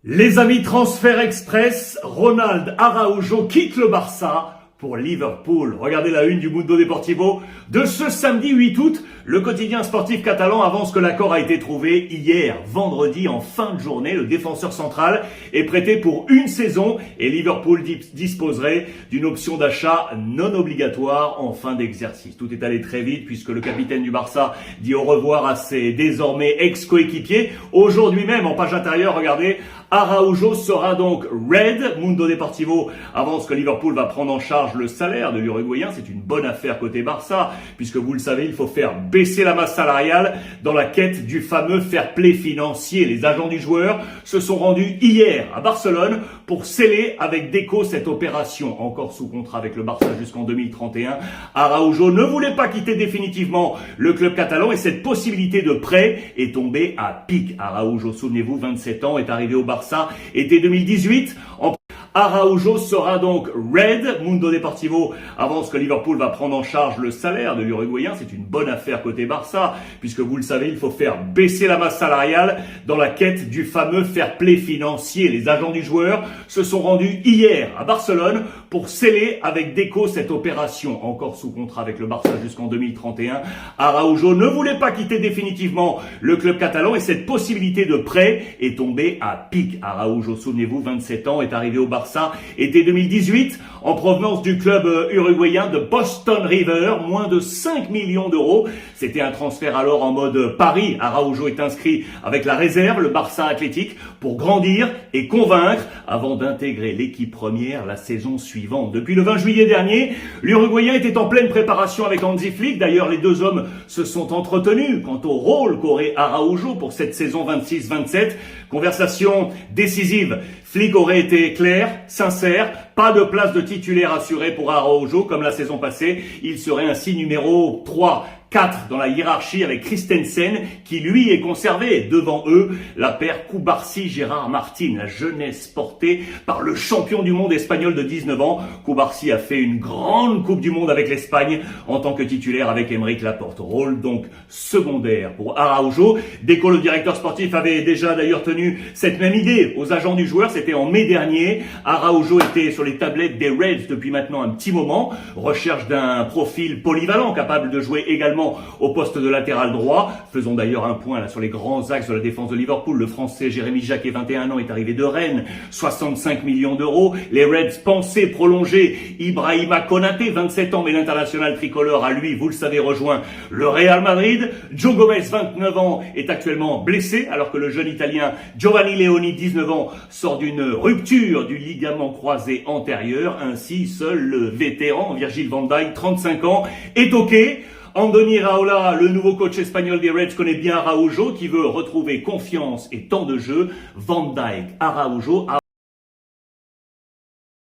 Les amis, transfert express, Ronald Araujo quitte le Barça pour Liverpool. Regardez la une du Mundo Deportivo de ce samedi 8 août. Le quotidien sportif catalan avance que l'accord a été trouvé hier, vendredi, en fin de journée. Le défenseur central est prêté pour une saison et Liverpool disposerait d'une option d'achat non obligatoire en fin d'exercice. Tout est allé très vite puisque le capitaine du Barça dit au revoir à ses désormais ex-coéquipiers. Aujourd'hui même, en page intérieure, regardez, Araujo sera donc Red. Mundo Deportivo avance que Liverpool va prendre en charge le salaire de l'Uruguayen. C'est une bonne affaire côté Barça, puisque vous le savez, il faut faire baisser la masse salariale dans la quête du fameux fair play financier. Les agents du joueur se sont rendus hier à Barcelone pour sceller avec déco cette opération. Encore sous contrat avec le Barça jusqu'en 2031, Araujo ne voulait pas quitter définitivement le club catalan et cette possibilité de prêt est tombée à pic. Araujo, souvenez-vous, 27 ans, est arrivé au Barça été 2018. Araujo sera donc Red. Mundo Deportivo avance que Liverpool va prendre en charge le salaire de l'Uruguayen. C'est une bonne affaire côté Barça, puisque vous le savez, il faut faire baisser la masse salariale dans la quête du fameux fair play financier. Les agents du joueur se sont rendus hier à Barcelone pour sceller avec déco cette opération. Encore sous contrat avec le Barça jusqu'en 2031, Araujo ne voulait pas quitter définitivement le club catalan et cette possibilité de prêt est tombée à pic. Araujo, souvenez-vous, 27 ans, est arrivé au Barça été 2018 en provenance du club uruguayen de Boston River, moins de 5 millions d'euros. C'était un transfert alors en mode pari. Araujo est inscrit avec la réserve, le Barça Athletic, pour grandir et convaincre avant d'intégrer l'équipe première la saison suivante. Depuis le 20 juillet dernier, l'Uruguayen était en pleine préparation avec Hansi Flick. D'ailleurs, les deux hommes se sont entretenus quant au rôle qu'aurait Araujo pour cette saison 26-27. Conversation décisive. Flick aurait été clair, sincère, pas de place de titulaire assurée pour Araujo comme la saison passée. Il serait ainsi numéro 3. 4 dans la hiérarchie avec Christensen qui lui est conservé. Devant eux, la paire Cubarsí-Gérard Martin, la jeunesse portée par le champion du monde espagnol de 19 ans. Cubarsí a fait une grande Coupe du Monde avec l'Espagne en tant que titulaire avec Aymeric Laporte. Rôle donc secondaire pour Araujo. Déco, le directeur sportif, avait déjà d'ailleurs tenu cette même idée aux agents du joueur. C'était en mai dernier. Araujo était sur les tablettes des Reds depuis maintenant un petit moment. Recherche d'un profil polyvalent capable de jouer également au poste de latéral droit. Faisons d'ailleurs un point là sur les grands axes de la défense de Liverpool. Le français Jérémy Jacquet, 21 ans, est arrivé de Rennes, 65 millions d'euros. Les Reds pensaient prolonger Ibrahima Konaté, 27 ans, mais l'international tricolore a lui, vous le savez, rejoint le Real Madrid. Joe Gomez, 29 ans, est actuellement blessé, alors que le jeune Italien Giovanni Leoni, 19 ans, sort d'une rupture du ligament croisé antérieur. Ainsi, seul le vétéran Virgil van Dijk, 35 ans, est OK. Andoni Raola, le nouveau coach espagnol des Reds, connaît bien Araujo qui veut retrouver confiance et temps de jeu. Van Dijk, Araujo,